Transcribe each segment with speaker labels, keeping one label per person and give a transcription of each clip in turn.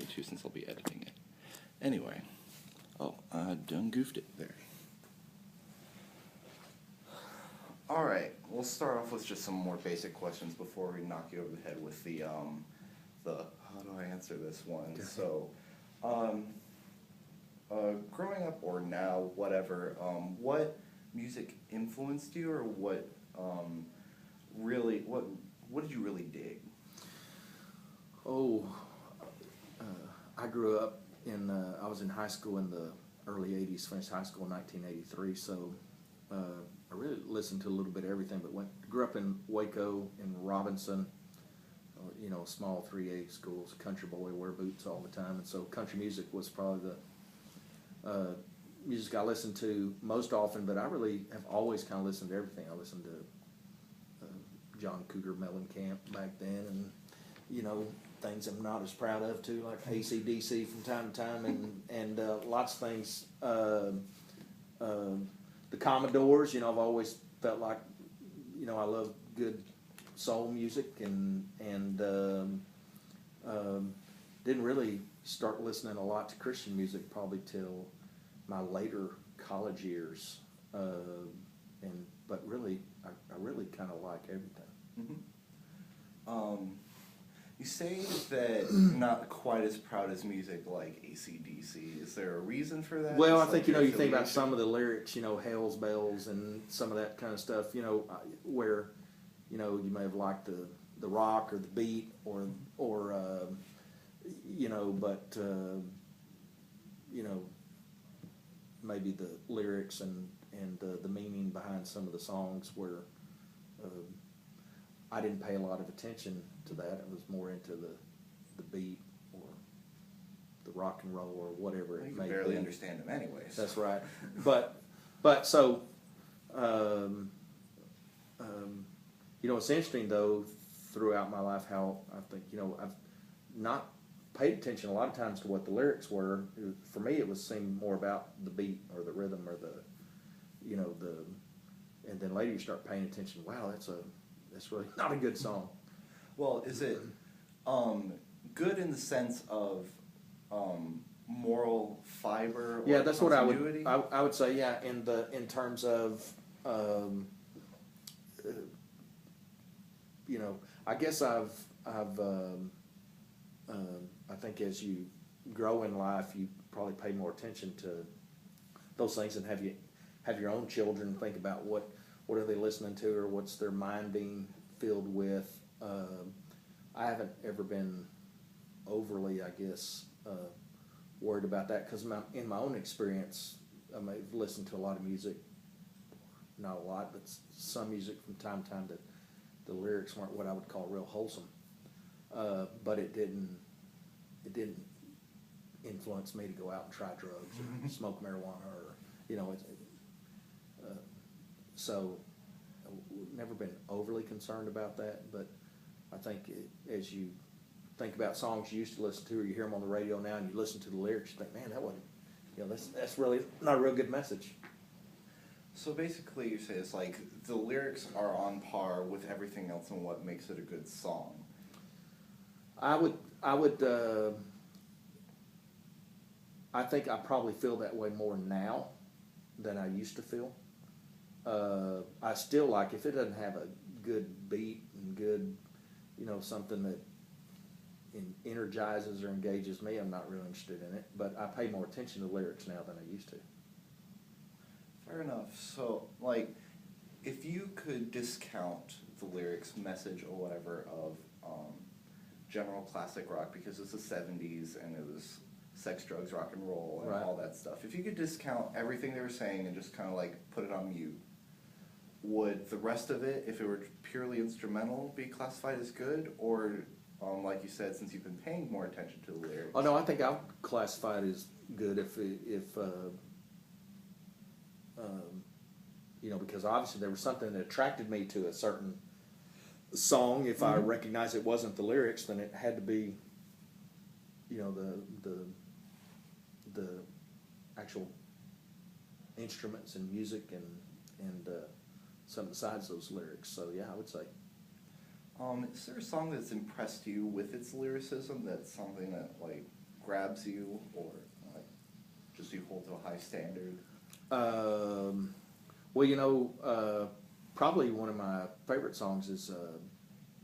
Speaker 1: too, since I'll be editing it. Anyway, oh, I done goofed it there. All right, we'll start off with just some more basic questions before we knock you over the head with the how do I answer this one?
Speaker 2: Okay.
Speaker 1: So, growing up or now, whatever, what music influenced you, or what really, what did you really dig?
Speaker 2: Oh, I grew up in, I was in high school in the early 80s, finished high school in 1983, so I really listened to a little bit of everything, but grew up in Waco, in Robinson, small 3A schools, country boy, wear boots all the time, and so country music was probably the music I listened to most often, but I really have always kind of listened to everything. I listened to John Cougar Mellencamp back then, and things I'm not as proud of too, like AC/DC from time to time, and lots of things. The Commodores, I've always felt like, I love good soul music, and didn't really start listening a lot to Christian music probably till my later college years, but really, I really kind of like everything.
Speaker 1: Mm-hmm. You say that you're not quite as proud as music like AC/DC. Is there a reason for that?
Speaker 2: Well, I
Speaker 1: It's
Speaker 2: think,
Speaker 1: like
Speaker 2: you think about
Speaker 1: affiliation?
Speaker 2: some of the lyrics, Hell's Bells and some of that kind of stuff, where, you may have liked the rock or the beat or but, maybe the lyrics and the meaning behind some of the songs where I didn't pay a lot of attention to that. I was more into the beat or the rock and roll or whatever
Speaker 1: Well,
Speaker 2: it
Speaker 1: you
Speaker 2: may
Speaker 1: can barely
Speaker 2: be.
Speaker 1: understand them anyways.
Speaker 2: That's right. But so, it's interesting though, throughout my life, how I think, I've not paid attention a lot of times to what the lyrics were. For me, it seemed more about the beat or the rhythm or and then later you start paying attention. Wow, that's really not a good song.
Speaker 1: Well, is it good in the sense of moral fiber? Or
Speaker 2: Yeah, that's what
Speaker 1: continuity?
Speaker 2: I would say. Yeah, in terms of I guess I think as you grow in life, you probably pay more attention to those things, and have your own children think about what are they listening to, or what's their mind being filled with. I haven't ever been overly, I guess, worried about that, because in my own experience, I may have listened to a lot of music, not a lot, but some music from time to time that the lyrics weren't what I would call real wholesome, but it didn't influence me to go out and try drugs or smoke marijuana or so I've never been overly concerned about that. But I think as you think about songs you used to listen to, or you hear them on the radio now, and you listen to the lyrics, you think, man, that wasn't, that's really not a real good message.
Speaker 1: So basically, you say it's like the lyrics are on par with everything else, and what makes it a good song.
Speaker 2: I think I probably feel that way more now than I used to feel. I still like, if it doesn't have a good beat and good, something that energizes or engages me, I'm not really interested in it. But I pay more attention to lyrics now than I used to.
Speaker 1: Fair enough. So, if you could discount the lyrics, message, or whatever of general classic rock, because it's the 70s and it was sex, drugs, rock and roll, and
Speaker 2: Right.
Speaker 1: all that stuff. If you could discount everything they were saying and just kind of put it on mute, would the rest of it, if it were purely instrumental, be classified as good? Or, like you said, since you've been paying more attention to the lyrics?
Speaker 2: Oh no, I think I'll classify it as good if because obviously there was something that attracted me to a certain song. If I recognized it wasn't the lyrics, then it had to be, the actual instruments and music and something besides those lyrics. So yeah, I would say.
Speaker 1: Is there a song that's impressed you with its lyricism? That's something that grabs you, or like just you hold to a high standard?
Speaker 2: Well, you know, probably one of my favorite songs is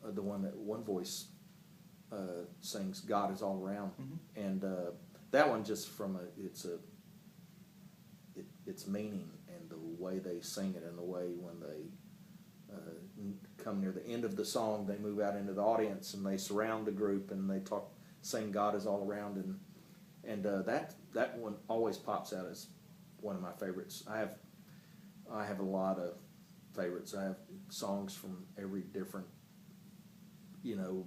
Speaker 2: the one that One Voice sings, "God Is All Around," and that one just from its meaning and the way they sing it and the way when they come near the end of the song, they move out into the audience and they surround the group and they sing "God Is All Around," and that one always pops out as one of my favorites. I have a lot of favorites. I have songs from every different, you know,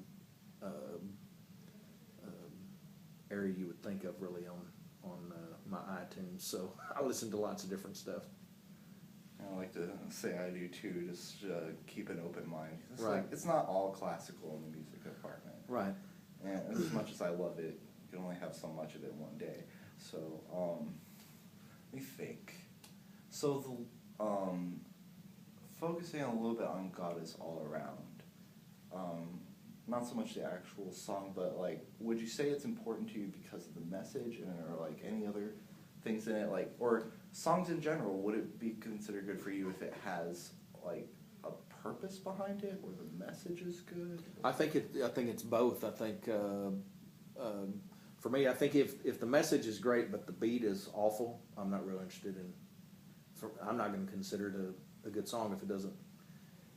Speaker 2: area you would think of really on my iTunes. So I listen to lots of different stuff.
Speaker 1: I like to say I do too. Just keep an open mind. It's
Speaker 2: Right.
Speaker 1: like it's not all classical in the music department.
Speaker 2: Right.
Speaker 1: And as much as I love it, you can only have so much of it one day. So let me think. So the focusing a little bit on "God Is All Around." Not so much the actual song, but like, would you say it's important to you because of the message, and or like any other things in it, like, or songs in general? Would it be considered good for you if it has like a purpose behind it, or the message is good?
Speaker 2: I think it's both. I think for me, I think if the message is great but the beat is awful, I'm not real interested in. I'm not going to consider it a good song if it doesn't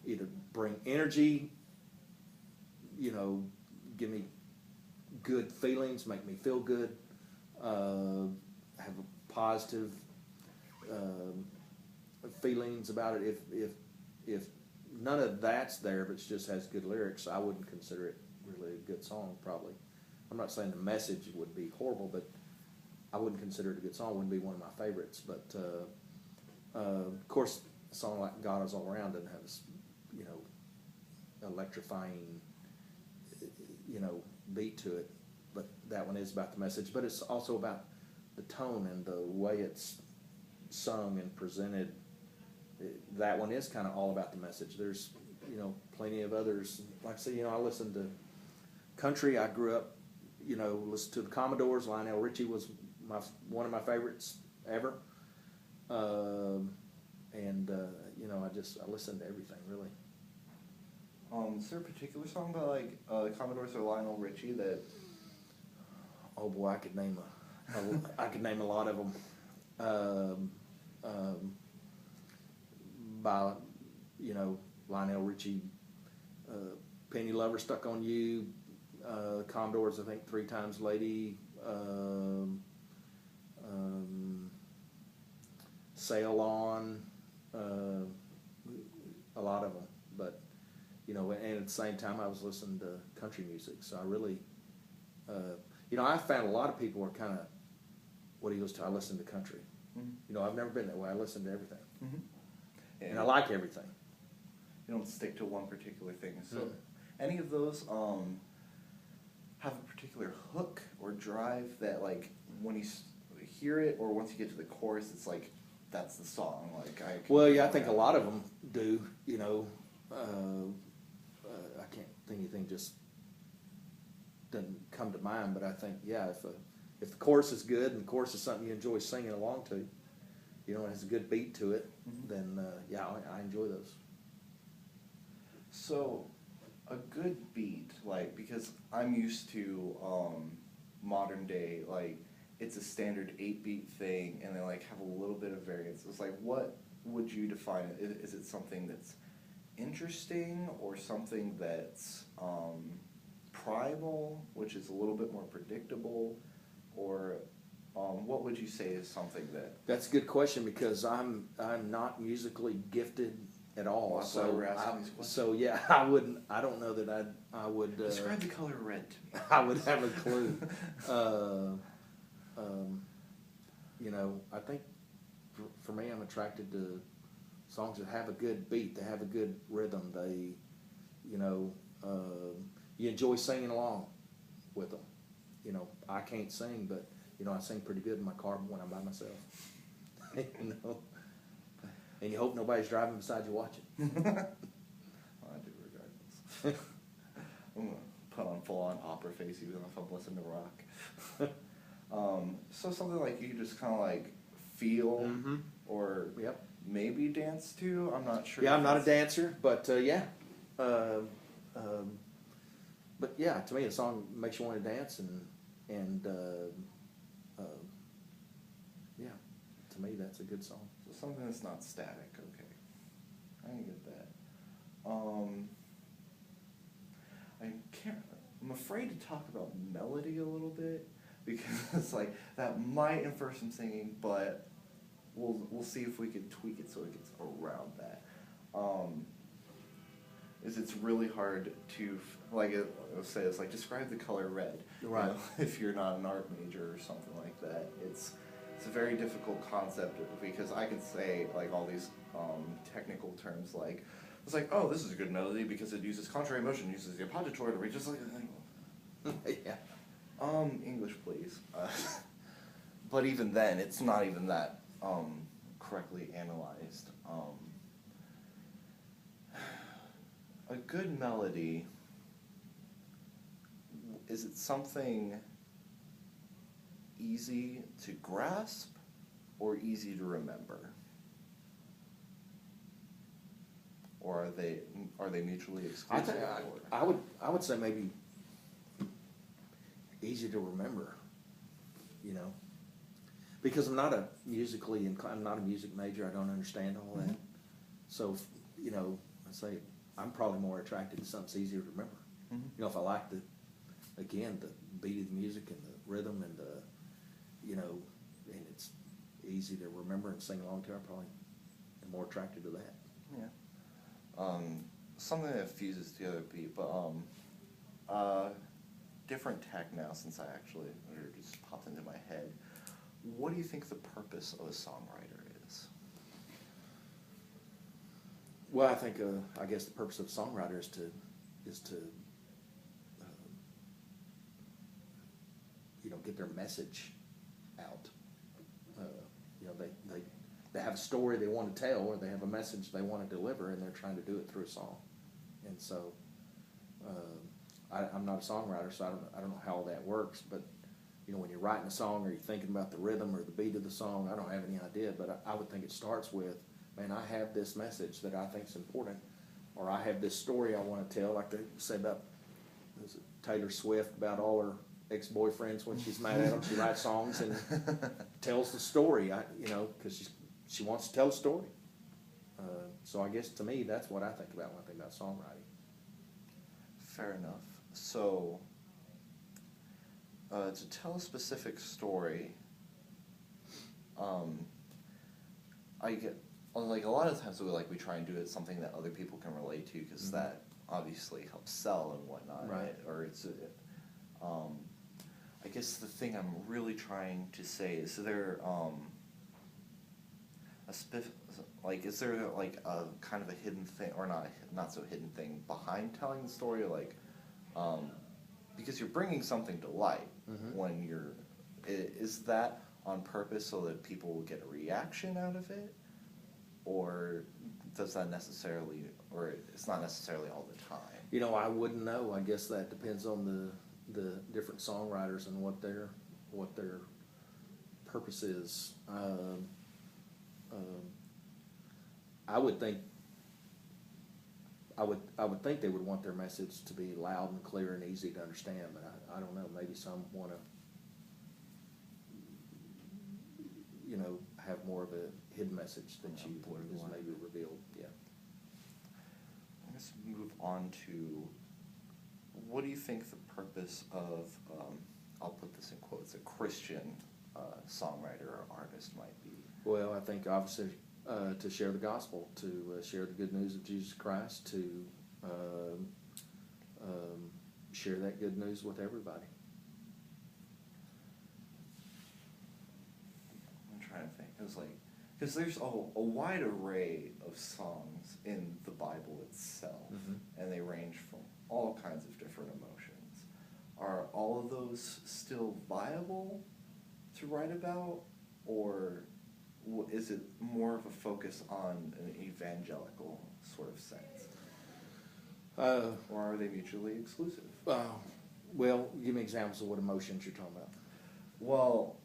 Speaker 2: either bring energy, you know, give me good feelings, make me feel good, have a positive feelings about it. If none of that's there, but it just has good lyrics, I wouldn't consider it really a good song. Probably, I'm not saying the message would be horrible, but I wouldn't consider it a good song. It wouldn't be one of my favorites. But of course, a song like "God Is All Around" doesn't have this, you know, electrifying, you know, beat to it. But that one is about the message. But it's also about the tone and the way it's sung and presented. That one is kind of all about the message. There's, you know, plenty of others. Like I say, you know, I listened to country. I grew up, you know, listened to the Commodores. Lionel Richie was one of my favorites ever. You know, I listened to everything really.
Speaker 1: Is there a particular song by like the Commodores or Lionel Richie that?
Speaker 2: Oh boy, I could name a lot of them. By, you know, Lionel Richie, "Penny Lover," "Stuck on You," Commodores, I think 3 Times Lady, "Sail On," a lot of them. But, you know, and at the same time I was listening to country music, so I really, you know, I found a lot of people are kind of, what do you listen to? I listen to country.
Speaker 1: Mm-hmm.
Speaker 2: You know, I've never been that way. I listen to everything.
Speaker 1: Mm-hmm.
Speaker 2: And I like everything.
Speaker 1: You don't stick to one particular thing. So, any of those have a particular hook or drive that, like, when you hear it, or once you get to the chorus, it's like that's the song. Like,
Speaker 2: Well, yeah, I think a lot of them do. You know, I can't think anything just doesn't come to mind, but I think, yeah, if the chorus is good and the chorus is something you enjoy singing along to, you know, it has a good beat to it, then yeah, I enjoy those.
Speaker 1: So, a good beat, like, because I'm used to modern day, like, it's a standard 8-beat thing, and they like have a little bit of variance. It's like, what would you define it? Is it something that's interesting, or something that's primal, which is a little bit more predictable, or what would you say is something that?
Speaker 2: That's a good question, because I'm not musically gifted at all.
Speaker 1: Well, that's why we're asking these questions.
Speaker 2: So yeah, I don't know that I would.
Speaker 1: Describe the color red to me.
Speaker 2: I would have a clue. You know, I think for me, I'm attracted to songs that have a good beat, they have a good rhythm. They, you know, you enjoy singing along with them. You know, I can't sing, but you know, I sing pretty good in my car when I'm by myself. You know, and you hope nobody's driving beside you watching.
Speaker 1: Well, I do regardless. I'm gonna put on full-on opera face even if I'm listening to rock. So something like you just kind of like feel
Speaker 2: Mm-hmm.
Speaker 1: or
Speaker 2: Yep.
Speaker 1: maybe dance to. I'm not sure.
Speaker 2: Yeah,
Speaker 1: if
Speaker 2: I'm not a
Speaker 1: that's-
Speaker 2: dancer, but yeah. Um, um, but yeah, to me, a song makes you want to dance, and yeah, to me, that's a good song.
Speaker 1: So something that's not static. Okay, I can get that. I can't. I'm afraid to talk about melody a little bit because it's like that might infer some singing, but we'll see if we can tweak it so it gets around that. Is it's really hard to like I'll say it's like describe the color red.
Speaker 2: Right.
Speaker 1: If you're not an art major or something like that, it's a very difficult concept because I can say like all these technical terms like it's like, oh, this is a good melody because it uses contrary motion, uses the appoggiatura to reach just like
Speaker 2: Yeah.
Speaker 1: English please. But even then it's not even that correctly analyzed. A good melody, is it something easy to grasp or easy to remember? Or are they mutually
Speaker 2: I
Speaker 1: exclusive?
Speaker 2: think
Speaker 1: or-
Speaker 2: I would say maybe easy to remember, you know, because I'm not a musically inclined. I'm not a music major. I don't understand all that.
Speaker 1: Mhm.
Speaker 2: So you know, I say I'm probably more attracted to something that's easier to remember.
Speaker 1: Mhm.
Speaker 2: You know, if I like the beat of the music and the rhythm and the, you know, and it's easy to remember and sing along to, I probably am more attracted to that.
Speaker 1: Yeah. Something that fuses together beat, but different tech now since I actually or just popped into my head. What do you think the purpose of a songwriter is?
Speaker 2: Well, I think I guess the purpose of a songwriter is to you know, get their message out. You know, they have a story they want to tell, or they have a message they want to deliver, and they're trying to do it through a song. And so, I'm not a songwriter, so I don't know how all that works. But you know, when you're writing a song, or you're thinking about the rhythm or the beat of the song, I don't have any idea. But I would think it starts with, man, I have this message that I think is important, or I have this story I want to tell, like they say about Taylor Swift about all her ex-boyfriends when she's mad at them. She writes songs and tells the story, you know, because she wants to tell a story. So I guess to me, that's what I think about when I think about songwriting.
Speaker 1: Fair enough. So, to tell a specific story, I get like a lot of times we try and do it something that other people can relate to because that obviously helps sell and whatnot.
Speaker 2: Right.
Speaker 1: Or it's I guess the thing I'm really trying to say is there is there like a kind of a hidden thing or not so hidden thing behind telling the story because you're bringing something to light when is that on purpose so that people will get a reaction out of it, or does that necessarily, or it's not necessarily all the time?
Speaker 2: You know, I wouldn't know. I guess that depends on the different songwriters and what their purpose is. I would think they would want their message to be loud and clear and easy to understand, but I don't know. Maybe some want to, you know, have more of a hidden message that you is maybe revealed. Yeah.
Speaker 1: Let's move on to what do you think the purpose of I'll put this in quotes, a Christian songwriter or artist might be?
Speaker 2: Well, I think obviously to share the gospel, to share the good news of Jesus Christ, to share that good news with everybody.
Speaker 1: I'm trying to think. It was like, because there's a wide array of songs in the Bible itself, and they range from all kinds of different emotions. Are all of those still viable to write about, or is it more of a focus on an evangelical sort of sense? Or are they mutually exclusive?
Speaker 2: Well, give me examples of what emotions you're talking about.
Speaker 1: Well,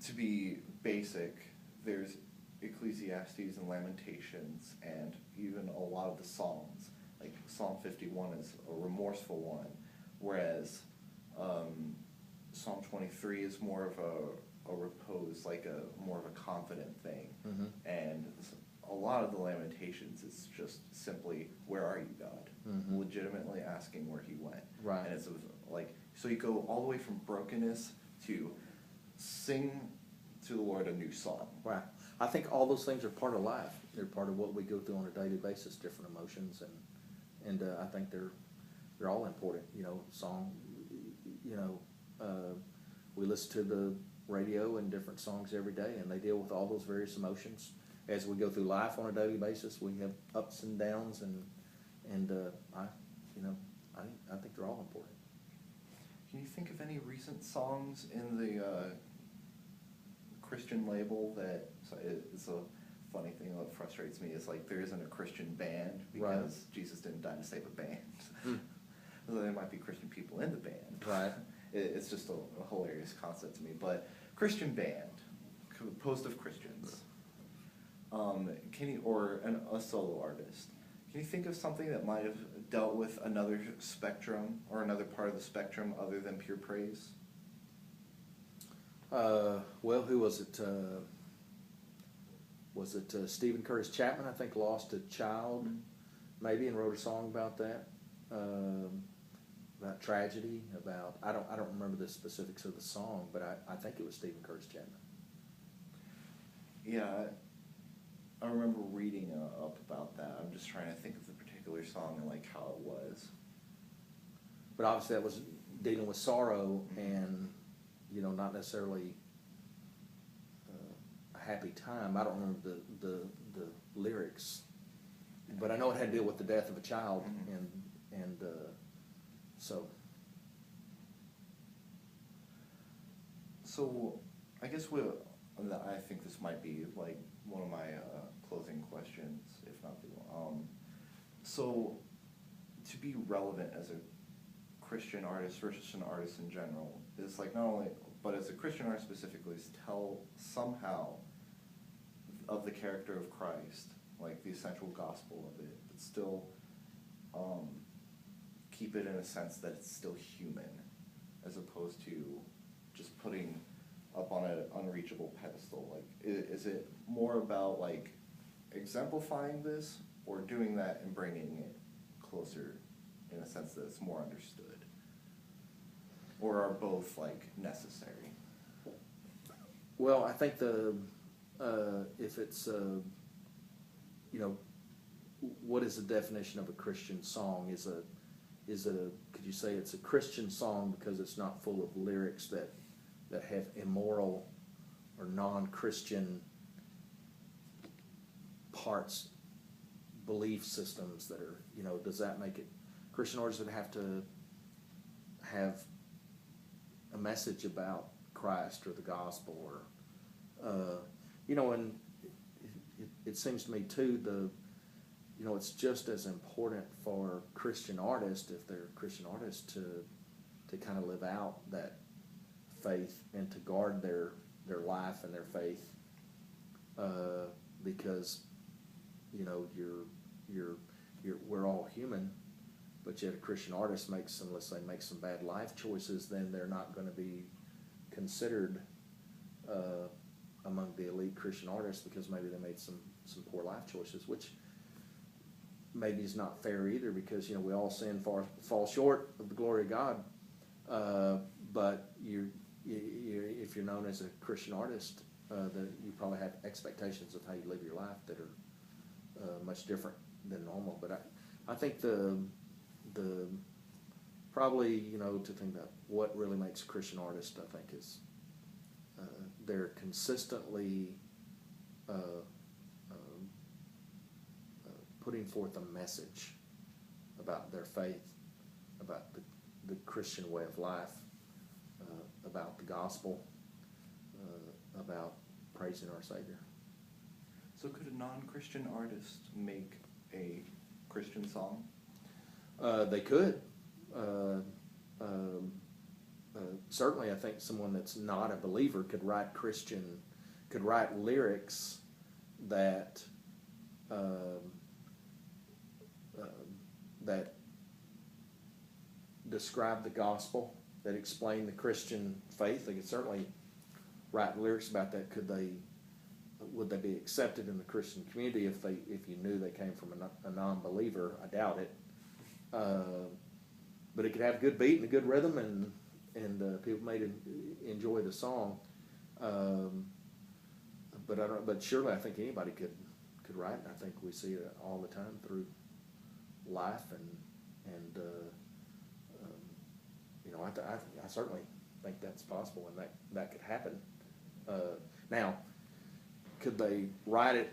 Speaker 1: to be basic, there's Ecclesiastes and Lamentations, and even a lot of the Psalms. Like Psalm 51 is a remorseful one, whereas Psalm 23 is more of a repose, like a more of a confident thing.
Speaker 2: Mm-hmm.
Speaker 1: And a lot of the Lamentations is just simply, "Where are you, God?"
Speaker 2: Mm-hmm.
Speaker 1: Legitimately asking where He went.
Speaker 2: Right.
Speaker 1: And it's like, so you go all the way from brokenness to sing to the Lord a new song.
Speaker 2: Right. I think all those things are part of life. They're part of what we go through on a daily basis, different emotions, and I think they're all important. You know, song. You know, we listen to the radio and different songs every day, and they deal with all those various emotions. As we go through life on a daily basis, we have ups and downs, and I think they're all important.
Speaker 1: Can you think of any recent songs in the Christian label that, so it's a funny thing that frustrates me, is like there isn't a Christian band because
Speaker 2: Right.
Speaker 1: Jesus didn't die to save a band.
Speaker 2: Mm.
Speaker 1: So there might be Christian people in the band.
Speaker 2: Right.
Speaker 1: It's just a hilarious concept to me. But Christian band, composed of Christians, a solo artist. Can you think of something that might have dealt with another spectrum or another part of the spectrum other than pure praise?
Speaker 2: Well, who was it? Was it Stephen Curtis Chapman? I think lost a child, maybe, and wrote a song about that, about tragedy. About I don't remember the specifics of the song, but I think it was Stephen Curtis Chapman.
Speaker 1: Yeah, I remember reading up about that. I'm just trying to think of the particular song and like how it was.
Speaker 2: But obviously, that was dealing with sorrow and not necessarily a happy time. I don't remember the lyrics, but I know it had to deal with the death of a child, and so.
Speaker 1: So, I guess I think this might be like one of my closing questions, if not the one. So, to be relevant as a Christian artist versus an artist in general is like not only, but as a Christian artist specifically, is tell somehow of the character of Christ, like the essential gospel of it, but still keep it in a sense that it's still human, as opposed to just putting up on an unreachable pedestal. Like, is it more about like exemplifying this, or doing that and bringing it closer in a sense that it's more understood? Or are both like necessary?
Speaker 2: Well, I think if it's what is the definition of a Christian song? Could you say it's a Christian song because it's not full of lyrics that have immoral or non-Christian parts, belief systems that are, does that make it Christian artists would have to have a message about Christ or the gospel, or and it seems to me too, it's just as important for Christian artists, if they're Christian artists, to kind of live out that faith and to guard their life and their faith, because we're all human. But yet a Christian artist makes some bad life choices, then they're not going to be considered among the elite Christian artists, because maybe they made some poor life choices, which maybe is not fair either, because we all sin, fall short of the glory of God. But if you're known as a Christian artist, that you probably have expectations of how you live your life that are much different than normal. But I think probably, to think about what really makes a Christian artist, I think, is they're consistently putting forth a message about their faith, about the Christian way of life, about the gospel, about praising our Savior.
Speaker 1: So could a non-Christian artist make a Christian song?
Speaker 2: They could. certainly I think someone that's not a believer could write lyrics that, that describe the gospel, that explain the Christian faith. They could certainly write lyrics about that. Would they be accepted in the Christian community if you knew they came from a non-believer? I doubt it. But it could have a good beat and a good rhythm, and people may enjoy the song. But surely I think anybody could write, and I think we see it all the time through life, and I certainly think that's possible, and that could happen. Now, could they write it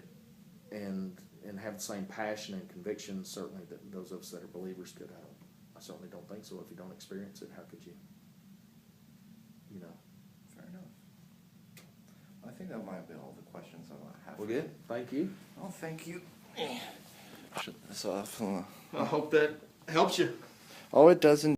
Speaker 2: and have the same passion and conviction? Certainly, that those of us that are believers could. I certainly don't think so. If you don't experience it, how could you?
Speaker 1: Fair enough. I think that might be all the questions I have.
Speaker 2: Well, good. Thank you.
Speaker 1: Oh, thank you. Shut this off.
Speaker 2: I hope that helps you.
Speaker 1: Oh, it doesn't.